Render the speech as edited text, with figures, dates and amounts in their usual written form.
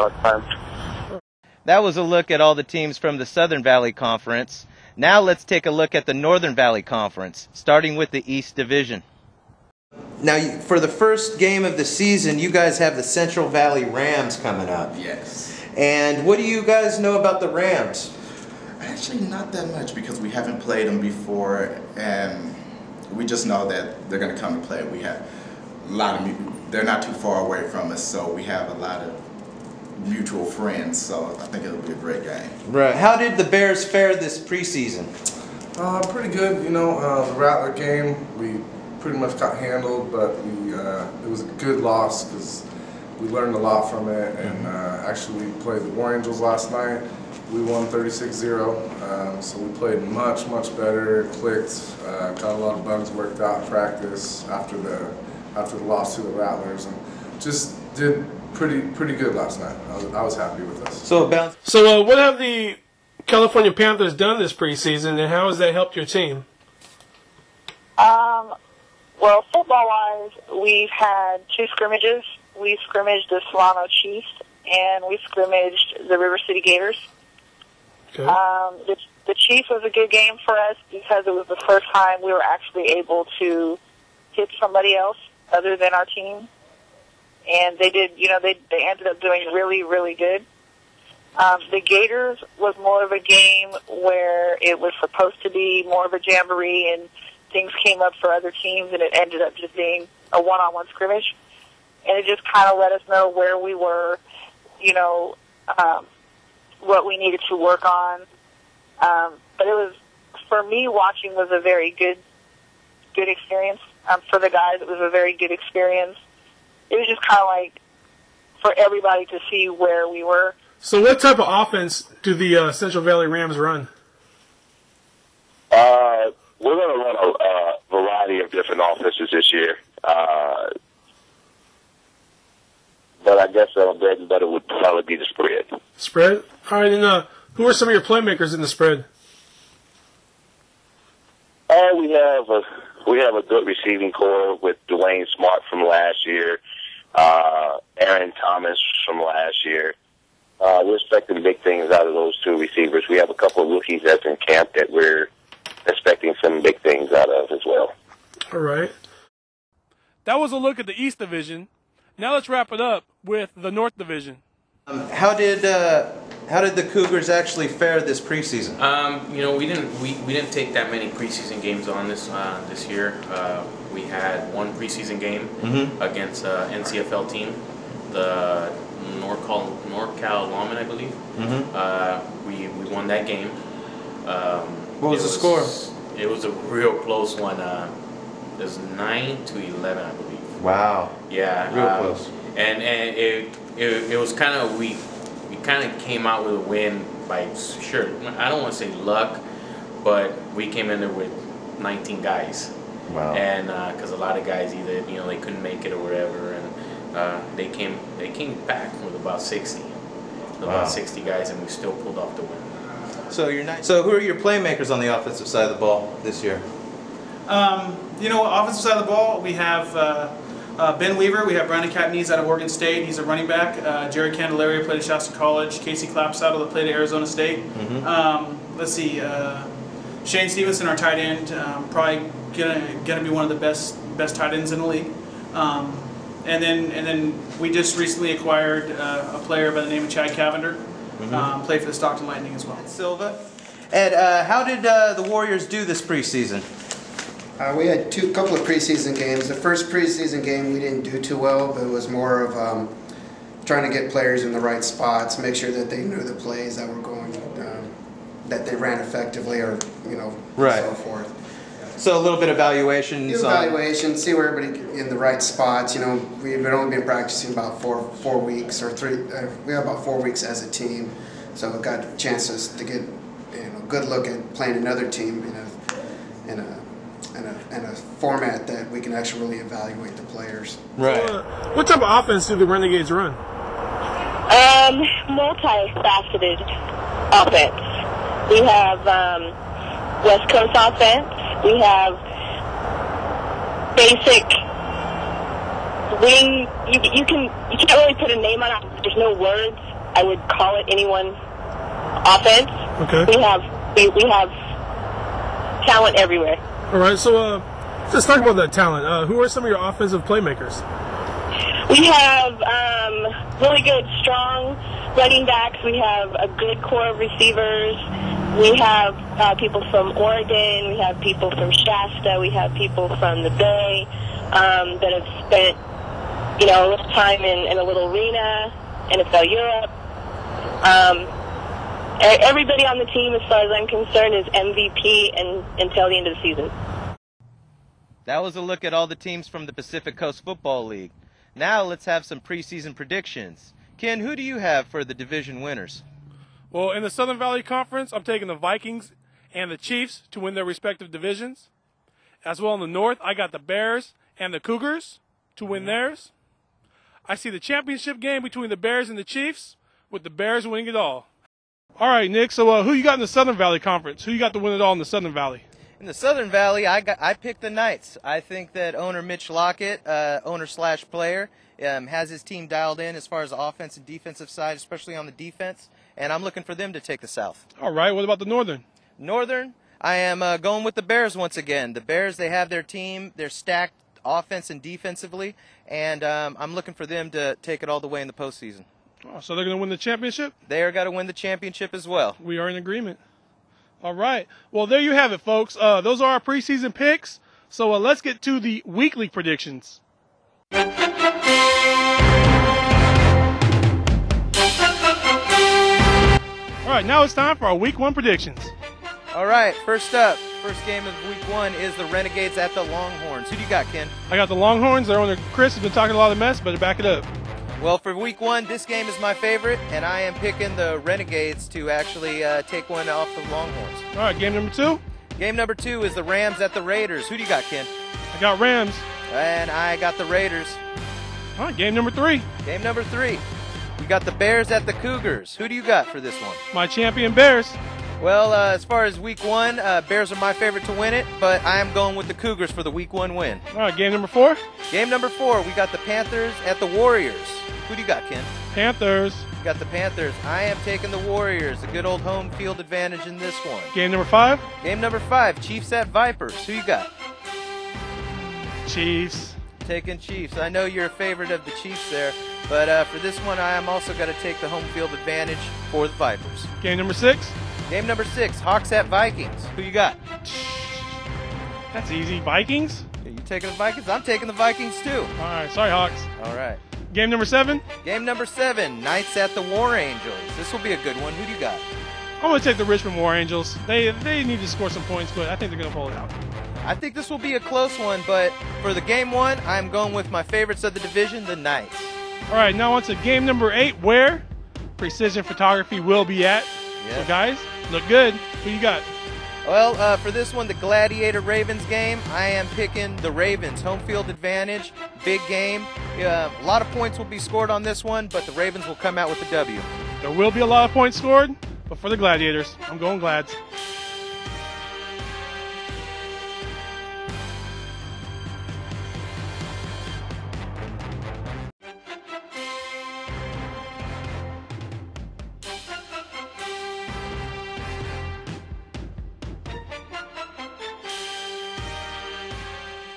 last time. That was a look at all the teams from the Southern Valley Conference. Now let's take a look at the Northern Valley Conference, starting with the East Division. Now, for the first game of the season, you guys have the Central Valley Rams coming up. Yes. And what do you guys know about the Rams? Actually, not that much because we haven't played them before, and we just know that they're going to come and play. We have a lot of, they're not too far away from us, so we have a lot of mutual friends, so I think it'll be a great game. Right. How did the Bears fare this preseason? Pretty good. You know, the Rattler game, we pretty much got handled, but it was a good loss because we learned a lot from it. And actually, we played the War Angels last night. We won 36-0, so we played much better. Clicked, got a lot of bugs worked out in practice after the loss to the Rattlers, and just did pretty good last night. I was happy with us. So what have the California Panthers done this preseason, and how has that helped your team? Well, football-wise, we've had 2 scrimmages. We scrimmaged the Solano Chiefs, and we scrimmaged the River City Gators. Okay. The Chiefs was a good game for us because it was the first time we were actually able to hit somebody else other than our team. And they did, they ended up doing really good. The Gators was more of a game where it was supposed to be more of a jamboree, and things came up for other teams, and it ended up just being a one-on-one scrimmage. And it just kind of let us know where we were, what we needed to work on. But it was, for me, watching was a very good experience. For the guys, it was a very good experience. It was just kind of like for everybody to see where we were. So what type of offense do the Central Valley Rams run? We're going to run a variety of different offenses this year. But I guess our bread and butter would probably be the spread. Spread? All right, and who are some of your playmakers in the spread? We have a good receiving core with Dwayne Smart from last year, Aaron Thomas from last year. We're expecting big things out of those 2 receivers. We have a couple of rookies that's in camp that we're expecting some big things out of as well. All right. That was a look at the East Division. Now let's wrap it up with the North Division. How did the Cougars actually fare this preseason? We didn't take that many preseason games on this year. We had 1 preseason game against NCFL team, the NorCal Lawmen, I believe. We won that game. What was the score? It was a real close one. It was 9-11, I believe. Wow. Yeah. Real close. And it was kind of, we kind of came out with a win by, sure, I don't want to say luck, but we came in there with 19 guys. Wow. And because a lot of guys either, they couldn't make it or whatever, and they came back with about 60. About 60 guys, and we still pulled off the win. So who are your playmakers on the offensive side of the ball this year? Offensive side of the ball, we have Ben Weaver. We have Brandon Catanese out of Oregon State. He's a running back. Jared Candelaria played at Shasta College. Casey Clapsaddle played at Arizona State. Let's see. Shane Stevenson, our tight end, probably gonna be one of the best tight ends in the league. And then we just recently acquired a player by the name of Chad Cavender. Played for the Stockton Lightning as well. Silva. Ed, how did the Warriors do this preseason? We had couple of preseason games. The first preseason game we didn't do too well, but it was more of trying to get players in the right spots, make sure that they knew the plays that were going, that they ran effectively, or right. so forth. So a little bit of evaluation. See where everybody in the right spots. We've only been practicing about four weeks or 3. We have about 4 weeks as a team, so we got chances to get a good look at playing another team in a format that we can actually really evaluate the players. Right. What type of offense do the Renegades run? Multifaceted offense. We have West Coast offense. We have basic You can't really put a name on it. There's no words. I would call it anyone offense. Okay. We have talent everywhere. All right. So let's talk about that talent. Who are some of your offensive playmakers? We have really good, strong running backs. We have a good core of receivers. We have people from Oregon. We have people from Shasta. We have people from the Bay that have spent, a little time in a little arena, NFL Europe. Everybody on the team, as far as I'm concerned, is MVP until the end of the season. That was a look at all the teams from the Pacific Coast Football League. Now let's have some preseason predictions. Ken, who do you have for the division winners? Well, in the Southern Valley Conference, I'm taking the Vikings and the Chiefs to win their respective divisions. As well in the North, I got the Bears and the Cougars to win theirs. I see the championship game between the Bears and the Chiefs, with the Bears winning it all. All right, Nick, so who you got in the Southern Valley Conference? Who you got to win it all in the Southern Valley? In the Southern Valley, I picked the Knights. I think that owner Mitch Lockett, owner/player, has his team dialed in as far as the offense and defensive side, especially on the defense, and I'm looking for them to take the South. All right, what about the Northern? Northern, I am going with the Bears once again. The Bears, they have their team. They're stacked offense and defensively, and I'm looking for them to take it all the way in the postseason. Oh, so they're going to win the championship? They are going to win the championship as well. We are in agreement. All right. Well, there you have it, folks. Those are our preseason picks. So let's get to the weekly predictions. All right, now it's time for our Week 1 predictions. All right, first up, first game of Week 1 is the Renegades at the Longhorns. Who do you got, Ken? I got the Longhorns. Their owner, Chris, has been talking a lot of mess, but back it up. Well, for Week 1, this game is my favorite, and I am picking the Renegades to actually take one off the Longhorns. All right, game number 2? Game number 2 is the Rams at the Raiders. Who do you got, Ken? I got Rams. And I got the Raiders. All right, game number 3. Game number 3. We got the Bears at the Cougars. Who do you got for this one? My champion Bears. Well, as far as Week 1, Bears are my favorite to win it, but I am going with the Cougars for the Week 1 win. All right, game number 4? Game number 4, we got the Panthers at the Warriors. Who do you got, Ken? Panthers. You got the Panthers. I am taking the Warriors. A good old home field advantage in this one. Game number 5? Game number 5, Chiefs at Vipers. Who you got? Chiefs. Taking Chiefs. I know you're a favorite of the Chiefs there, but for this one, I am also going to take the home field advantage for the Vipers. Game number 6? Game number 6, Hawks at Vikings. Who you got? That's easy. Vikings? Are you taking the Vikings? I'm taking the Vikings too. All right, sorry, Hawks. All right. Game number 7? Game number 7, Knights at the War Angels. This will be a good one. Who do you got? I'm going to take the Richmond War Angels. They need to score some points, but I think they're going to pull it out. I think this will be a close one, but for the game 1, I'm going with my favorites of the division, the Knights. All right, now on to game number 8, where Precision Photography will be at. Yes. So, guys, look good. Who you got? Well, for this one, the Gladiator Ravens game, I am picking the Ravens. Home field advantage, big game. A lot of points will be scored on this one, but the Ravens will come out with the W. There will be a lot of points scored, but for the Gladiators, I'm going Glads.